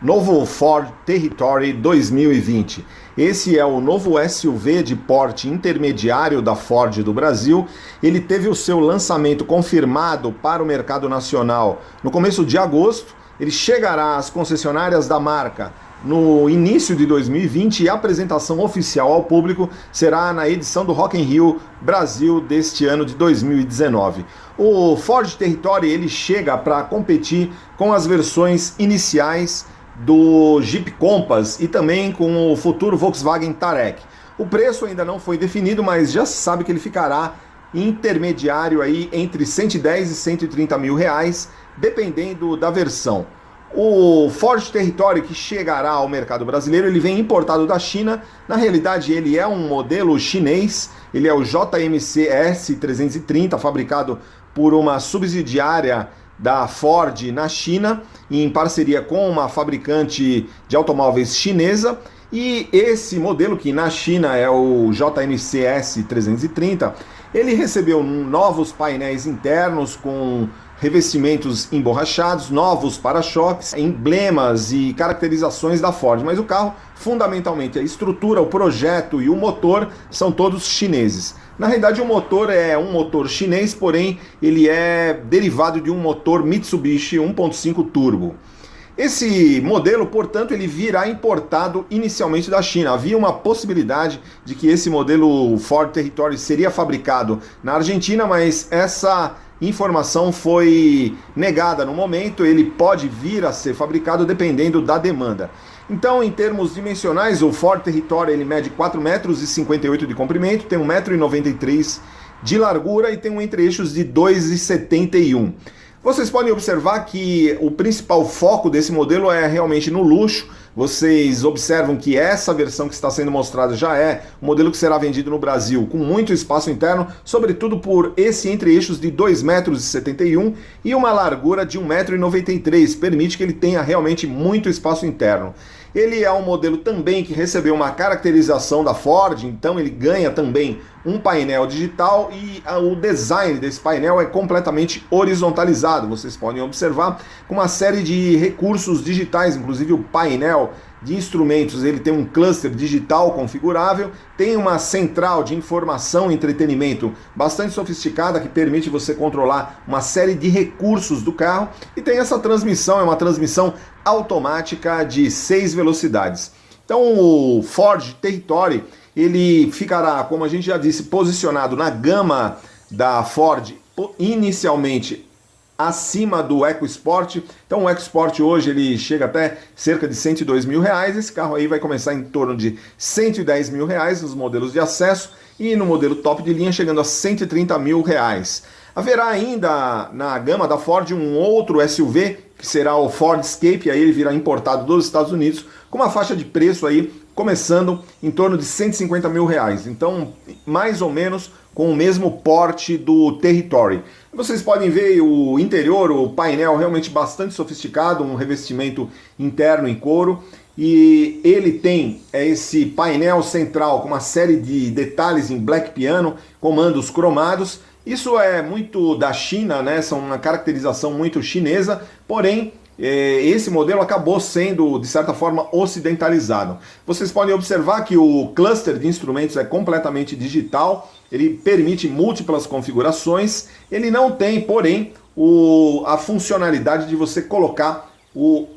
Novo Ford Territory 2020. Esse é o novo SUV de porte intermediário da Ford do Brasil. Ele teve o seu lançamento confirmado para o mercado nacional no começo de agosto. Ele chegará às concessionárias da marca no início de 2020 e a apresentação oficial ao público será na edição do Rock in Rio Brasil deste ano de 2019. O Ford Territory ele chega para competir com as versões iniciais do Jeep Compass e também com o futuro Volkswagen Touareg. O preço ainda não foi definido, mas já se sabe que ele ficará intermediário aí entre 110 e 130 mil reais, dependendo da versão. O Ford Territory que chegará ao mercado brasileiro, ele vem importado da China. Na realidade, ele é um modelo chinês, ele é o JMC S330, fabricado por uma subsidiária da Ford na China, em parceria com uma fabricante de automóveis chinesa. E esse modelo, que na China é o JMC S330, ele recebeu novos painéis internos com revestimentos emborrachados, novos para-choques, emblemas e caracterizações da Ford, mas o carro, fundamentalmente, a estrutura, o projeto e o motor são todos chineses. Na realidade, o motor é um motor chinês, porém ele é derivado de um motor Mitsubishi 1.5 turbo. Esse modelo, portanto, ele virá importado inicialmente da China. Havia uma possibilidade de que esse modelo Ford Territory seria fabricado na Argentina, mas essa informação foi negada no momento. Ele pode vir a ser fabricado dependendo da demanda. Então, em termos dimensionais, o Ford Territory ele mede 4,58 metros de comprimento, tem 1,93 m de largura e tem um entre-eixos de 2,71 m. Vocês podem observar que o principal foco desse modelo é realmente no luxo. Vocês observam que essa versão que está sendo mostrada já é o modelo que será vendido no Brasil com muito espaço interno, sobretudo por esse entre-eixos de 2,71 m e uma largura de 1,93 m, permite que ele tenha realmente muito espaço interno. Ele é um modelo também que recebeu uma caracterização da Ford, então ele ganha também um painel digital e o design desse painel é completamente horizontalizado. Vocês podem observar com uma série de recursos digitais, inclusive o painel de instrumentos, ele tem um cluster digital configurável, tem uma central de informação e entretenimento bastante sofisticada que permite você controlar uma série de recursos do carro e tem essa transmissão, é uma transmissão automática de 6 velocidades. Então o Ford Territory, ele ficará, como a gente já disse, posicionado na gama da Ford inicialmente acima do EcoSport. Então o EcoSport hoje ele chega até cerca de 102 mil reais, esse carro aí vai começar em torno de 110 mil reais nos modelos de acesso e no modelo top de linha chegando a 130 mil reais. Haverá ainda na gama da Ford um outro SUV que será o Ford Escape, aí ele virá importado dos Estados Unidos com uma faixa de preço aí começando em torno de 150 mil reais, então mais ou menos com o mesmo porte do Territory. Vocês podem ver o interior, o painel realmente bastante sofisticado, um revestimento interno em couro, e ele tem esse painel central com uma série de detalhes em black piano, comandos cromados. Isso é muito da China, né? São uma caracterização muito chinesa, porém esse modelo acabou sendo, de certa forma, ocidentalizado. Vocês podem observar que o cluster de instrumentos é completamente digital, ele permite múltiplas configurações, ele não tem, porém, a funcionalidade de você colocar o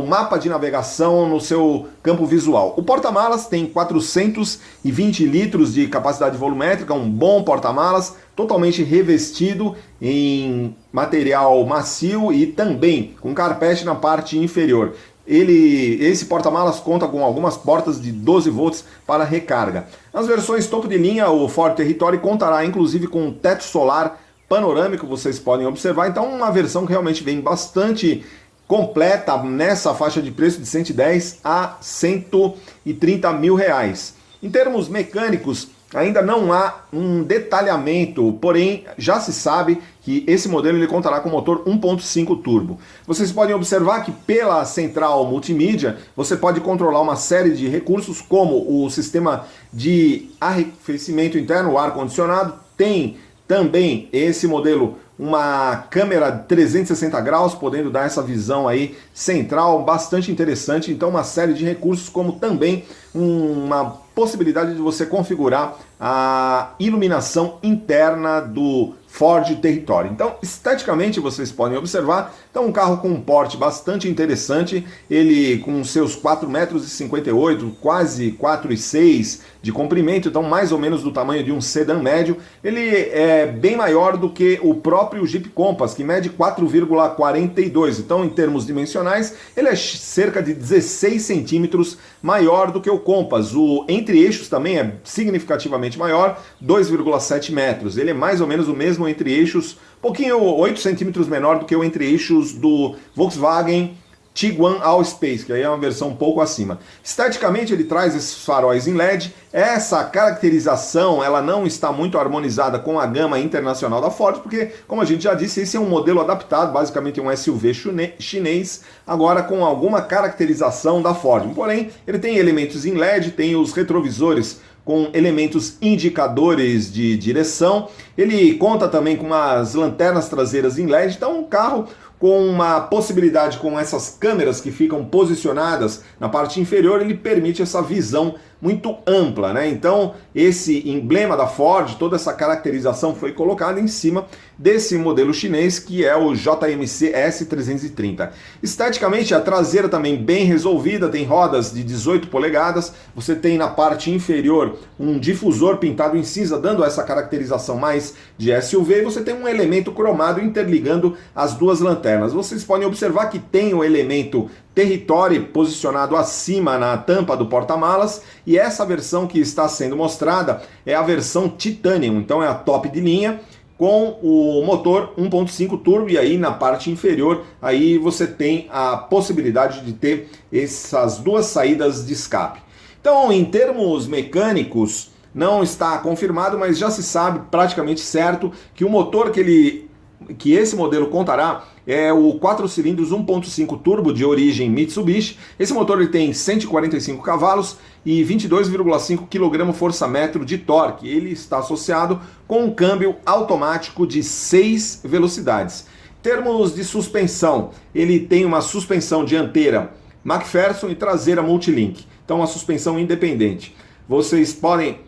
mapa de navegação no seu campo visual. O porta-malas tem 420 litros de capacidade volumétrica, um bom porta-malas, totalmente revestido em material macio e também com carpete na parte inferior. Esse porta-malas conta com algumas portas de 12 volts para recarga. Nas versões topo de linha, o Ford Territory contará inclusive com um teto solar panorâmico, vocês podem observar. Então uma versão que realmente vem bastante completa nessa faixa de preço de 110 a 130 mil reais. Em termos mecânicos, ainda não há um detalhamento, porém já se sabe que esse modelo ele contará com motor 1.5 turbo. Vocês podem observar que pela central multimídia você pode controlar uma série de recursos como o sistema de arrefecimento interno, o ar-condicionado, tem Também esse modelo, uma câmera 360 graus, podendo dar essa visão aí central, bastante interessante. Então uma série de recursos, como também uma possibilidade de você configurar a iluminação interna do Ford Territory. Então, esteticamente, vocês podem observar, então um carro com um porte bastante interessante, ele com seus 4,58 m, quase 4,6 de comprimento, então mais ou menos do tamanho de um sedã médio. Ele é bem maior do que o próprio Jeep Compass, que mede 4,42. Então, em termos dimensionais, ele é cerca de 16 centímetros maior do que o Compass. O entre-eixos também é significativamente maior, 2,7 metros. Ele é mais ou menos o mesmo entre-eixos, pouquinho 8 centímetros menor do que o entre-eixos do Volkswagen Tiguan Allspace, que aí é uma versão um pouco acima. Esteticamente ele traz esses faróis em LED. Essa caracterização ela não está muito harmonizada com a gama internacional da Ford, porque, como a gente já disse, esse é um modelo adaptado, basicamente um SUV chinês, agora com alguma caracterização da Ford. Porém, ele tem elementos em LED, tem os retrovisores com elementos indicadores de direção. Ele conta também com umas lanternas traseiras em LED, então um carro com uma possibilidade, com essas câmeras que ficam posicionadas na parte inferior, ele permite essa visão muito ampla, né? Então, esse emblema da Ford, toda essa caracterização foi colocada em cima desse modelo chinês, que é o JMC S330. Esteticamente, a traseira também bem resolvida, tem rodas de 18 polegadas, você tem na parte inferior um difusor pintado em cinza, dando essa caracterização mais de SUV, e você tem um elemento cromado interligando as duas lanternas. Vocês podem observar que tem o elemento Territory posicionado acima na tampa do porta-malas, e essa versão que está sendo mostrada é a versão Titanium, então é a top de linha, com o motor 1.5 turbo, e aí na parte inferior aí você tem a possibilidade de ter essas duas saídas de escape. Então, em termos mecânicos, não está confirmado, mas já se sabe praticamente certo que o motor que esse modelo contará é o 4 cilindros 1.5 turbo de origem Mitsubishi. Esse motor ele tem 145 cavalos e 22,5 kgfm de torque. Ele está associado com um câmbio automático de 6 velocidades. Em termos de suspensão, ele tem uma suspensão dianteira McPherson e traseira Multilink. Então, uma suspensão independente. Vocês podem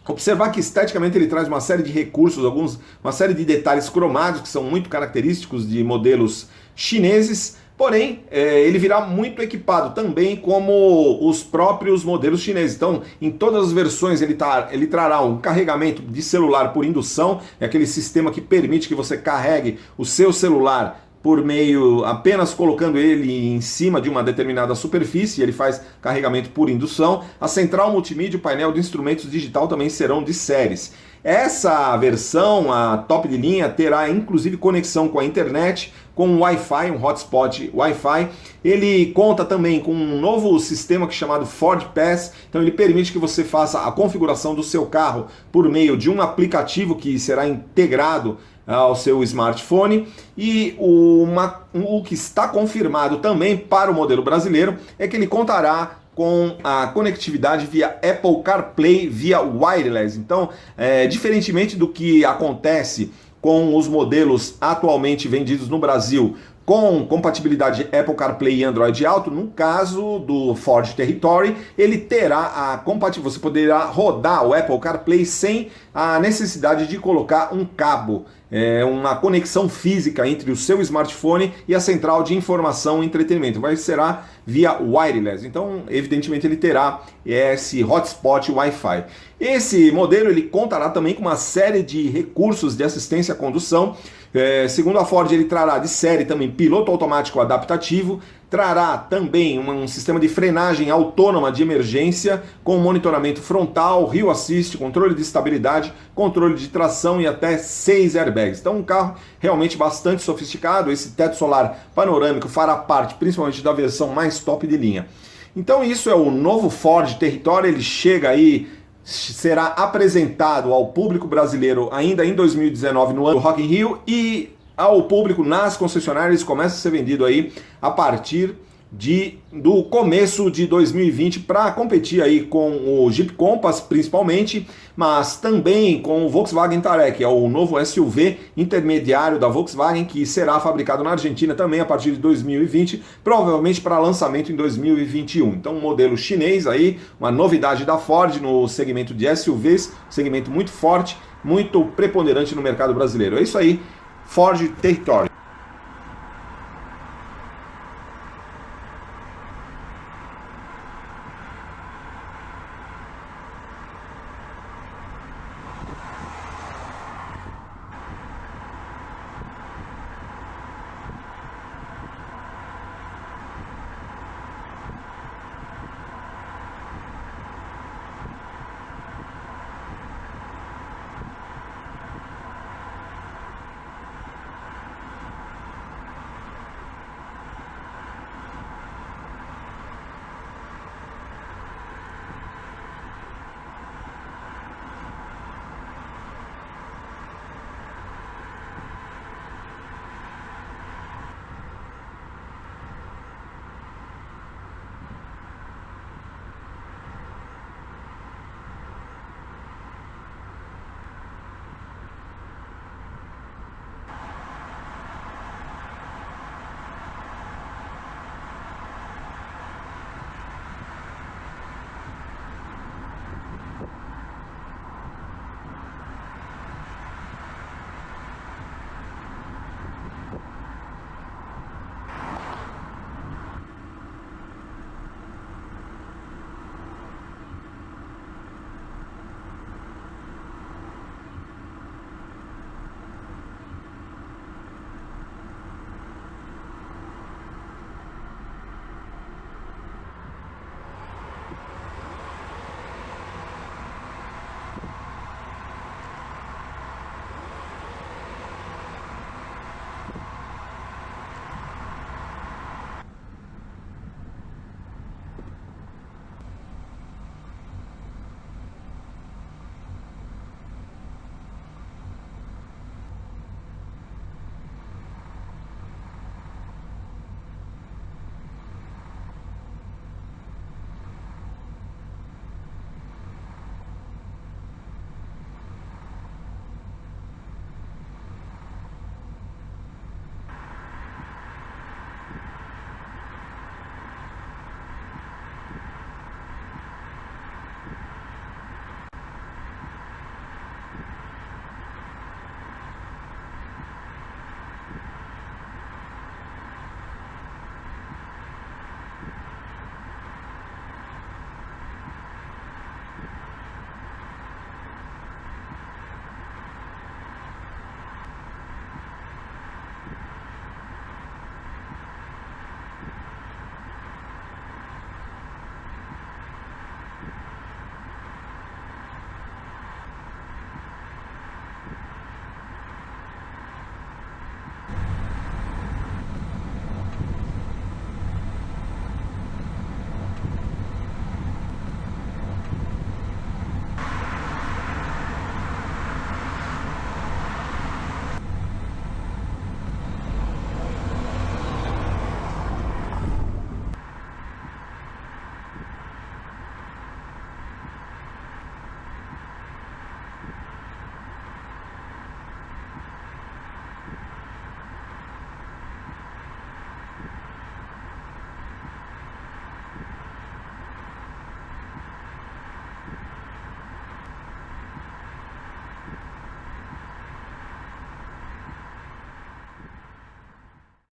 observar que esteticamente ele traz uma série de recursos, uma série de detalhes cromados que são muito característicos de modelos chineses, porém ele virá muito equipado também como os próprios modelos chineses. Então, em todas as versões ele trará um carregamento de celular por indução, é aquele sistema que permite que você carregue o seu celular por meio, apenas colocando ele em cima de uma determinada superfície, ele faz carregamento por indução. A central multimídia e o painel de instrumentos digital também serão de séries. Essa versão, a top de linha, terá inclusive conexão com a internet, com um Wi-Fi, um hotspot Wi-Fi. Ele conta também com um novo sistema chamado Ford Pass, então ele permite que você faça a configuração do seu carro por meio de um aplicativo que será integrado ao seu smartphone. E o que está confirmado também para o modelo brasileiro é que ele contará com a conectividade via Apple CarPlay via wireless. Então, diferentemente do que acontece com os modelos atualmente vendidos no Brasil com compatibilidade Apple CarPlay e Android Auto, no caso do Ford Territory, ele terá a compatibilidade, você poderá rodar o Apple CarPlay sem a necessidade de colocar um cabo, uma conexão física entre o seu smartphone e a central de informação e entretenimento, mas será via wireless. Então, evidentemente, ele terá esse hotspot Wi-Fi. Esse modelo ele contará também com uma série de recursos de assistência à condução. Segundo a Ford, ele trará de série também piloto automático adaptativo, trará também um sistema de frenagem autônoma de emergência com monitoramento frontal, Hill Assist, controle de estabilidade, controle de tração e até 6 airbags. Então, um carro realmente bastante sofisticado. Esse teto solar panorâmico fará parte principalmente da versão mais top de linha. Então, isso é o novo Ford Territory. Ele chega aí, será apresentado ao público brasileiro ainda em 2019 no ano do Rock in Rio, e ao público nas concessionárias começa a ser vendido aí a partir do começo de 2020 para competir aí com o Jeep Compass principalmente, mas também com o Volkswagen Touareg, que é o novo SUV intermediário da Volkswagen, que será fabricado na Argentina também a partir de 2020, provavelmente para lançamento em 2021. Então, um modelo chinês aí, uma novidade da Ford no segmento de SUVs, segmento muito forte, muito preponderante no mercado brasileiro. É isso aí, Ford Territory.